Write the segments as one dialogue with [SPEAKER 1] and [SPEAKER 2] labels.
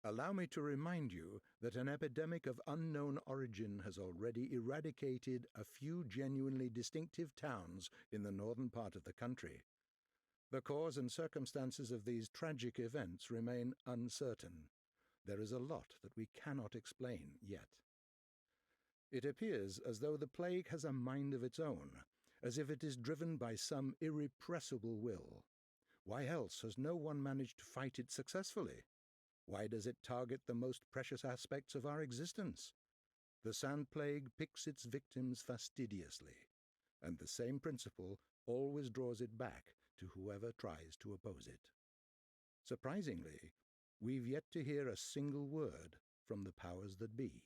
[SPEAKER 1] Allow me to remind you that an epidemic of unknown origin has already eradicated a few genuinely distinctive towns in the northern part of the country. The cause and circumstances of these tragic events remain uncertain. There is a lot that we cannot explain yet. It appears as though the plague has a mind of its own, as if it is driven by some irrepressible will. Why else has no one managed to fight it successfully? Why does it target the most precious aspects of our existence? The sand plague picks its victims fastidiously, and the same principle always draws it back to whoever tries to oppose it. Surprisingly, we've yet to hear a single word from the powers that be.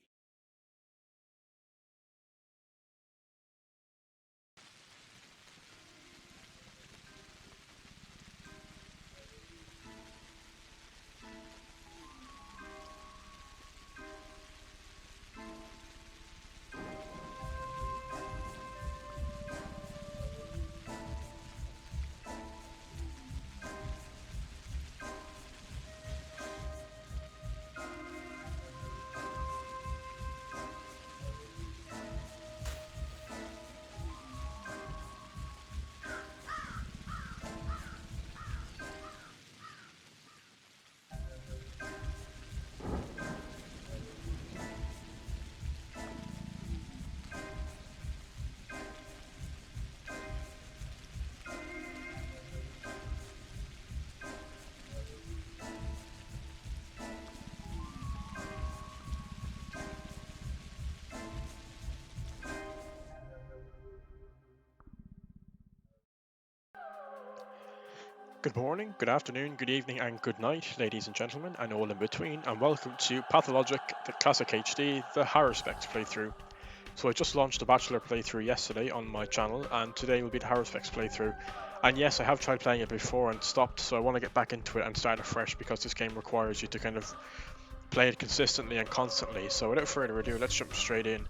[SPEAKER 2] Good morning, good afternoon, good evening, and good night, ladies and gentlemen, and all in between, and welcome to Pathologic Classic HD, the Haruspex playthrough. So I just launched the Bachelor playthrough yesterday on my channel, and today will be the Haruspex playthrough. And yes, I have tried playing it before and stopped, so I want to get back into it and start afresh because this game requires you to kind of play it consistently and constantly. So without further ado, let's jump straight in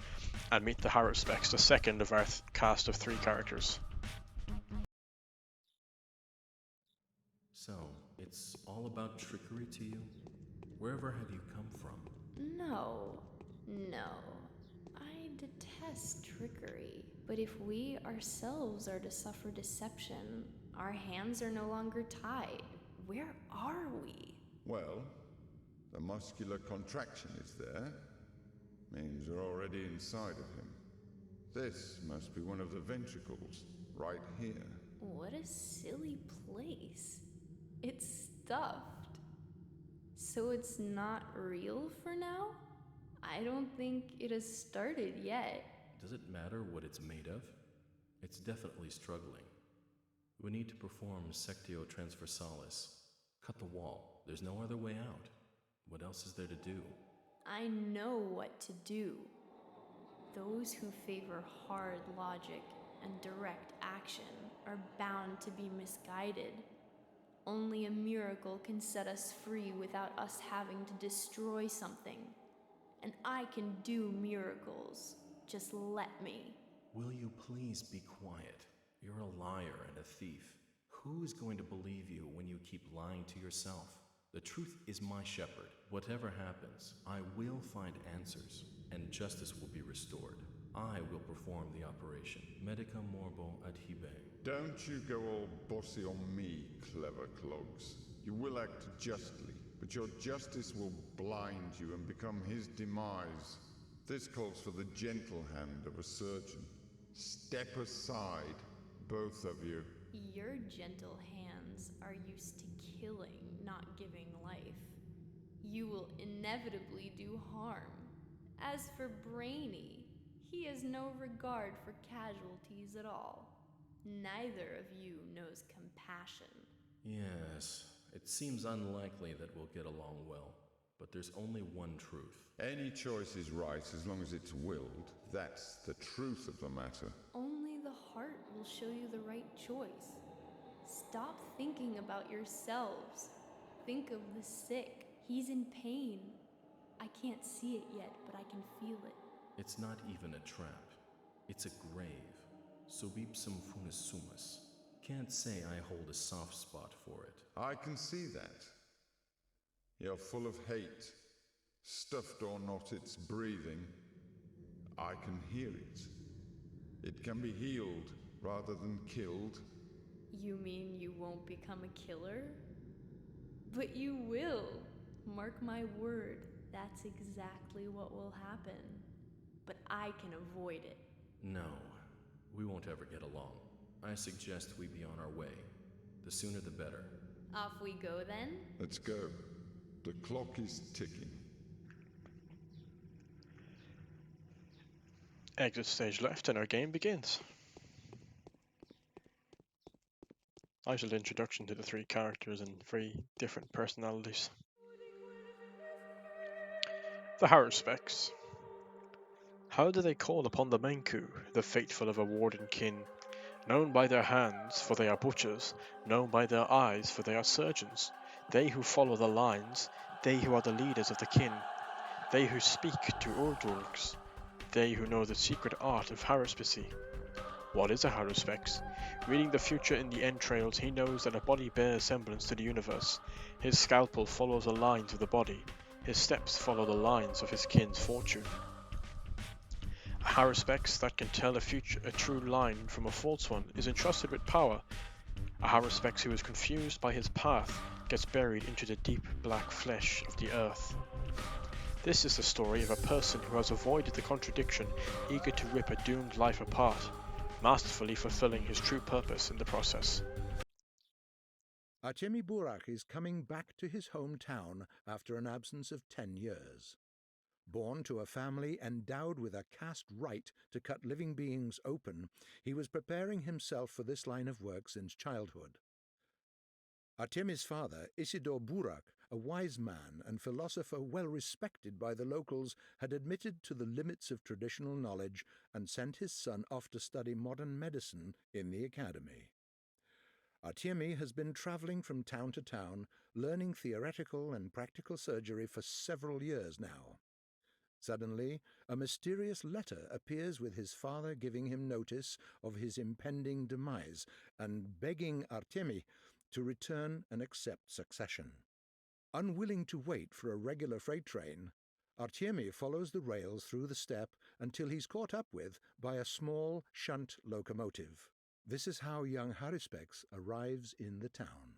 [SPEAKER 2] and meet the Haruspex, the second of our cast of 3 characters.
[SPEAKER 3] So, it's all about trickery to you? Wherever have you come from?
[SPEAKER 4] No. I detest trickery. But if we ourselves are to suffer deception, our hands are no longer tied. Where are we?
[SPEAKER 5] Well, the muscular contraction is there. Means we're already inside of him. This must be one of the ventricles, right here.
[SPEAKER 4] What a silly place. It's stuffed. So it's not real for now? I don't think it has started yet.
[SPEAKER 3] Does it matter what it's made of? It's definitely struggling. We need to perform Sectio Transversalis. Cut the wall. There's no other way out. What else is there to do?
[SPEAKER 4] I know what to do. Those who favor hard logic and direct action are bound to be misguided. Only a miracle can set us free without us having to destroy something. And I can do miracles. Just let me.
[SPEAKER 3] Will you please be quiet? You're a liar and a thief. Who is going to believe you when you keep lying to yourself? The truth is my shepherd. Whatever happens, I will find answers, and justice will be restored. I will perform the operation. Medica morbo adhibe.
[SPEAKER 5] Don't you go all bossy on me, clever clogs. You will act justly, but your justice will blind you and become his demise. This calls for the gentle hand of a surgeon. Step aside, both of you.
[SPEAKER 4] Your gentle hands are used to killing, not giving life. You will inevitably do harm. As for Brainy, he has no regard for casualties at all. Neither of you knows compassion.
[SPEAKER 3] Yes, it seems unlikely that we'll get along well, but there's only one truth.
[SPEAKER 5] Any choice is right as long as it's willed. That's the truth of the matter.
[SPEAKER 4] Only the heart will show you the right choice. Stop thinking about yourselves. Think of the sick. He's in pain. I can't see it yet, but I can feel it.
[SPEAKER 3] It's not even a trap. It's a grave. Subipsum funis sumus. Can't say I hold a soft spot for it.
[SPEAKER 5] I can see that. You're full of hate, Stuffed or not, it's breathing. I can hear it. It can be healed rather than killed.
[SPEAKER 4] You mean you won't become a killer? But you will. Mark my word, that's exactly what will happen. But I can avoid it.
[SPEAKER 3] No, we won't ever get along. I suggest we be on our way. The sooner the better.
[SPEAKER 4] Off we go then?
[SPEAKER 5] Let's go. The clock is ticking.
[SPEAKER 2] Exit stage left and our game begins. Nice little introduction to the three characters and very different personalities. The Haruspex. How do they call upon the Menku, the faithful of a warden kin, known by their hands, for they are butchers, known by their eyes, for they are surgeons, they who follow the lines, they who are the leaders of the kin, they who speak to Urdurks, they who know the secret art of Haruspeci. What is a Haruspex? Reading the future in the entrails, he knows that a body bears semblance to the universe. His scalpel follows the lines of the body. His steps follow the lines of his kin's fortune. A Haruspex that can tell a true line from a false one is entrusted with power. A Haruspex who is confused by his path gets buried into the deep black flesh of the earth. This is the story of a person who has avoided the contradiction, eager to rip a doomed life apart, masterfully fulfilling his true purpose in the process.
[SPEAKER 1] Artemy Burakh is coming back to his hometown after an absence of 10 years. Born to a family endowed with a caste right to cut living beings open, he was preparing himself for this line of work since childhood. Artemy's father, Isidore Burakh, a wise man and philosopher well respected by the locals, had admitted to the limits of traditional knowledge and sent his son off to study modern medicine in the academy. Artemy has been traveling from town to town, learning theoretical and practical surgery for several years now. Suddenly, a mysterious letter appears with his father giving him notice of his impending demise and begging Artemy to return and accept succession. Unwilling to wait for a regular freight train, Artemy follows the rails through the steppe until he's caught up with by a small shunt locomotive. This is how young Haruspex arrives in the town.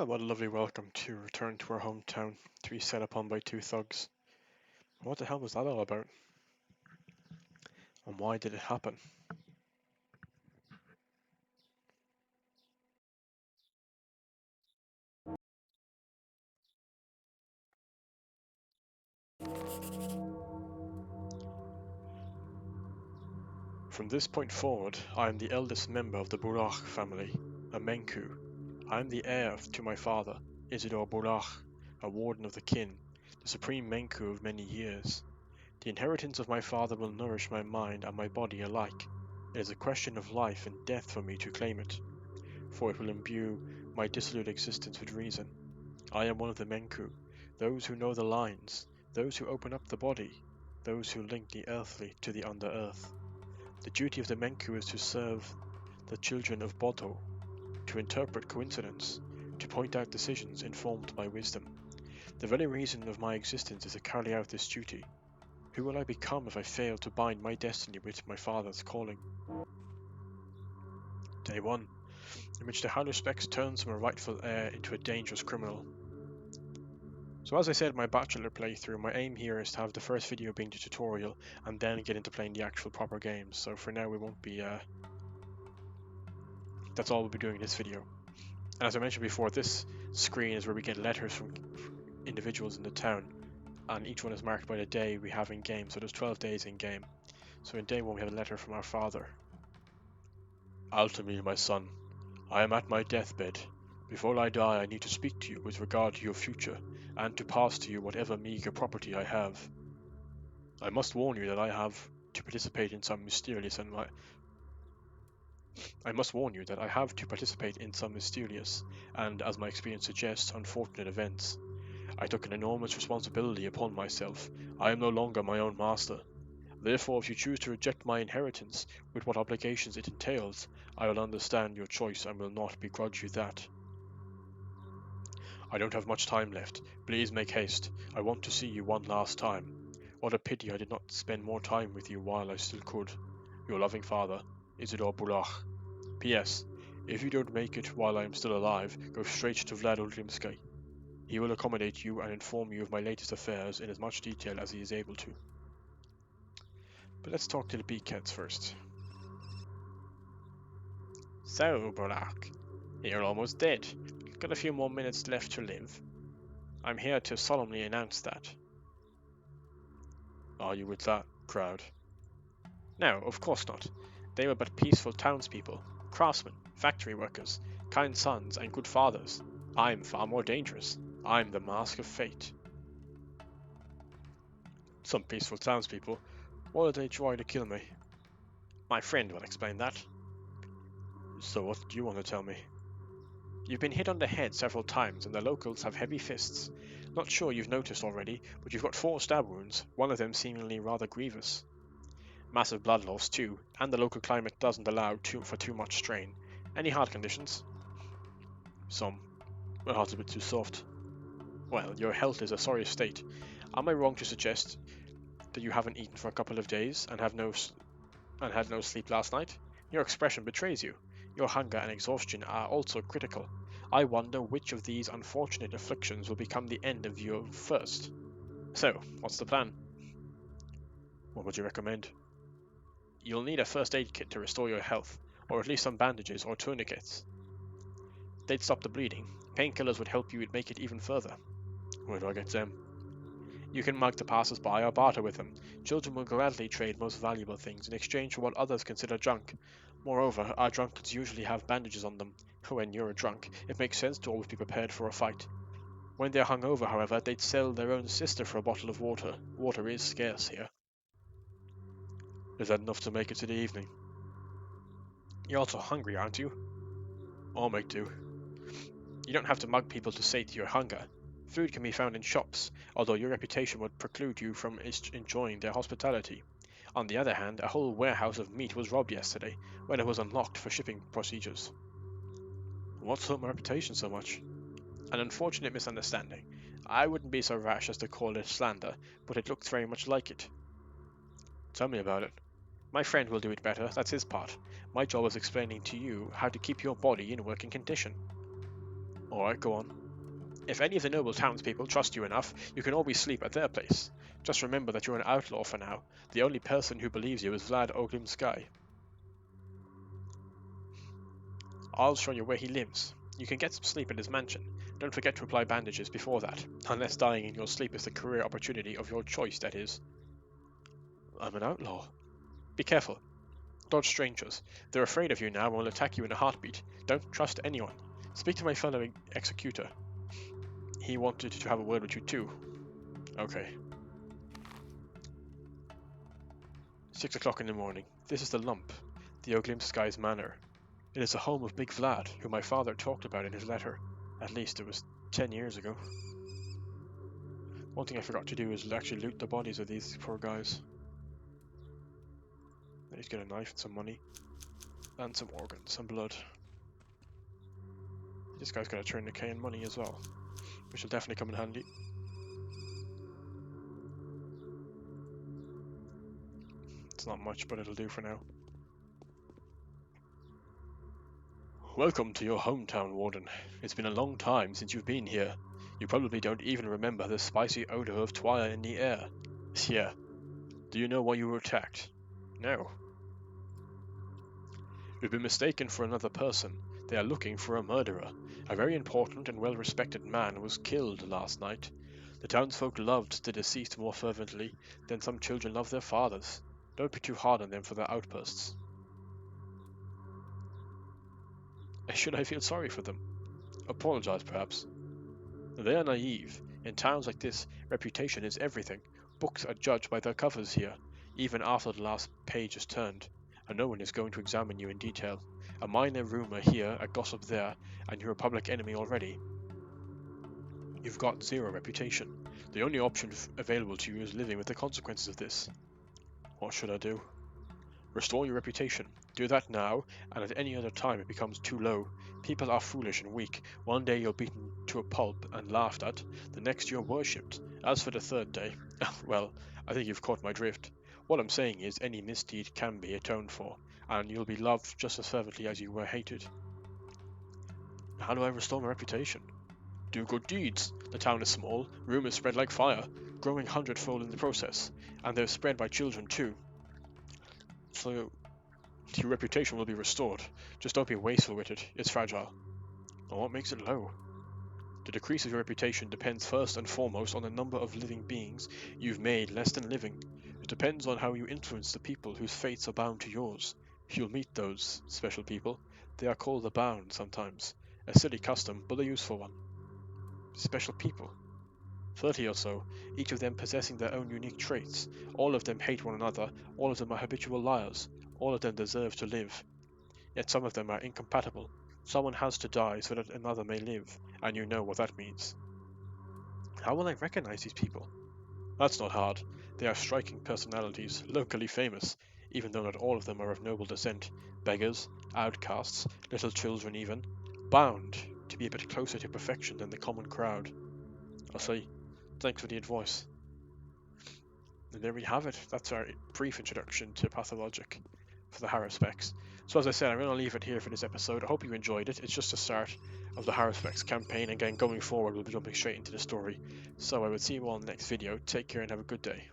[SPEAKER 2] Well, what a lovely welcome to return to our hometown, to be set upon by two thugs. What the hell was that all about? And why did it happen? From this point forward, I am the eldest member of the Burakh family, a Menku. I am the heir to my father, Isidore Burakh, a warden of the kin, the supreme Menku of many years. The inheritance of my father will nourish my mind and my body alike. It is a question of life and death for me to claim it, for it will imbue my dissolute existence with reason. I am one of the Menku, those who know the lines, those who open up the body, those who link the earthly to the under-earth. The duty of the Menku is to serve the children of Bodo, to interpret coincidence, to point out decisions informed by wisdom. The very reason of my existence is to carry out this duty. Who will I become if I fail to bind my destiny with my father's calling? Day 1, in which the Haruspex turns from a rightful heir into a dangerous criminal. So as I said in my bachelor playthrough, my aim here is to have the first video being the tutorial and then get into playing the actual proper games. So for now we won't be, that's all we'll be doing in this video. And as I mentioned before, this screen is where we get letters from individuals in the town, and each one is marked by the day we have in game. So there's 12 days in game. So in day 1 we have a letter from our father. Artemy, my son, I am at my deathbed. Before I die, I need to speak to you with regard to your future, and to pass to you whatever meager property I have. I must warn you that I have to participate in some mysterious and, as my experience suggests, unfortunate events. I took an enormous responsibility upon myself. I am no longer my own master. Therefore, if you choose to reject my inheritance, with what obligations it entails, I will understand your choice and will not begrudge you that. I don't have much time left. Please make haste. I want to see you one last time. What a pity I did not spend more time with you while I still could. Your loving father, Artemy Burakh. P.S. If you don't make it while I am still alive, go straight to Vlad Olimsky. He will accommodate you and inform you of my latest affairs in as much detail as he is able to. But let's talk to the beakheads first. So, Burakh, you're almost dead. Got a few more minutes left to live. I'm here to solemnly announce that. Are you with that crowd? No, of course not. They were but peaceful townspeople, craftsmen, factory workers, kind sons, and good fathers. I'm far more dangerous. I'm the mask of fate. Some peaceful townspeople. Why did they try to kill me? My friend will explain that. So what do you want to tell me? You've been hit on the head several times and the locals have heavy fists. Not sure you've noticed already, but you've got 4 stab wounds, one of them seemingly rather grievous. Massive blood loss too, and the local climate doesn't allow for too much strain. Any heart conditions? Some. My heart's a bit too soft. Well, your health is a sorry state. Am I wrong to suggest that you haven't eaten for a couple of days and had no sleep last night? Your expression betrays you. Your hunger and exhaustion are also critical. I wonder which of these unfortunate afflictions will become the end of you first. So, what's the plan? What would you recommend? You'll need a first aid kit to restore your health, or at least some bandages or tourniquets. They'd stop the bleeding. Painkillers would help you make it even further. Where do I get them? You can mug the passers-by or barter with them. Children will gladly trade most valuable things in exchange for what others consider junk. Moreover, our drunkards usually have bandages on them. When you're a drunk, it makes sense to always be prepared for a fight. When they're hungover, however, they'd sell their own sister for a bottle of water. Water is scarce here. Is that enough to make it to the evening? You're also hungry, aren't you? I'll make do. You don't have to mug people to sate your hunger. Food can be found in shops, although your reputation would preclude you from enjoying their hospitality. On the other hand, a whole warehouse of meat was robbed yesterday, when it was unlocked for shipping procedures. What's hurt my reputation so much? An unfortunate misunderstanding. I wouldn't be so rash as to call it slander, but it looks very much like it. Tell me about it. My friend will do it better, that's his part. My job is explaining to you how to keep your body in working condition. Alright, go on. If any of the noble townspeople trust you enough, you can always sleep at their place. Just remember that you're an outlaw for now. The only person who believes you is Vlad Olimsky. I'll show you where he lives. You can get some sleep at his mansion. Don't forget to apply bandages before that, unless dying in your sleep is the career opportunity of your choice, that is. I'm an outlaw. Be careful. Dodge strangers. They're afraid of you now and will attack you in a heartbeat. Don't trust anyone. Speak to my fellow executor. He wanted to have a word with you too. Okay. 6 o'clock in the morning. This is the Lump, the Oglimsky's manor. It is the home of Big Vlad, who my father talked about in his letter. At least it was 10 years ago. One thing I forgot to do is actually loot the bodies of these poor guys. Let's get a knife and some money. And some organs, some blood. This guy's got a tourniquet and money as well, which will definitely come in handy. It's not much, but it'll do for now. Welcome to your hometown, Warden. It's been a long time since you've been here. You probably don't even remember the spicy odor of twilight in the air. Yeah. Do you know why you were attacked? No. You've been mistaken for another person. They are looking for a murderer. A very important and well-respected man was killed last night. The townsfolk loved the deceased more fervently than some children love their fathers. Don't be too hard on them for their outbursts. Should I feel sorry for them? Apologize, perhaps. They are naive. In towns like this, reputation is everything. Books are judged by their covers here, even after the last page is turned, and no one is going to examine you in detail. A minor rumor here, a gossip there, and you're a public enemy already. You've got zero reputation. The only option available to you is living with the consequences of this. What should I do? Restore your reputation. Do that now, and at any other time it becomes too low. People are foolish and weak. One day you're beaten to a pulp and laughed at, the next you're worshipped. As for the third day, well, I think you've caught my drift. What I'm saying is any misdeed can be atoned for, and you'll be loved just as fervently as you were hated. How do I restore my reputation? Do good deeds. The town is small, rumors spread like fire, growing hundredfold in the process, and they're spread by children too. So your reputation will be restored. Just don't be wasteful with it. It's fragile. Well, what makes it low? The decrease of your reputation depends first and foremost on the number of living beings you've made less than living. It depends on how you influence the people whose fates are bound to yours. You'll meet those special people. They are called the bound sometimes. A silly custom, but a useful one. Special people. 30 or so, each of them possessing their own unique traits. All of them hate one another, all of them are habitual liars, all of them deserve to live. Yet some of them are incompatible. Someone has to die so that another may live, and you know what that means. How will I recognize these people? That's not hard. They are striking personalities, locally famous, even though not all of them are of noble descent. Beggars, outcasts, little children even, bound to be a bit closer to perfection than the common crowd. I'll say, thanks for the advice. And there we have it. That's our brief introduction to Pathologic for the Haruspex. So as I said, I'm going to leave it here for this episode. I hope you enjoyed it. It's just the start of the Haruspex campaign. Again, going forward, we'll be jumping straight into the story. So I will see you all in the next video. Take care and have a good day.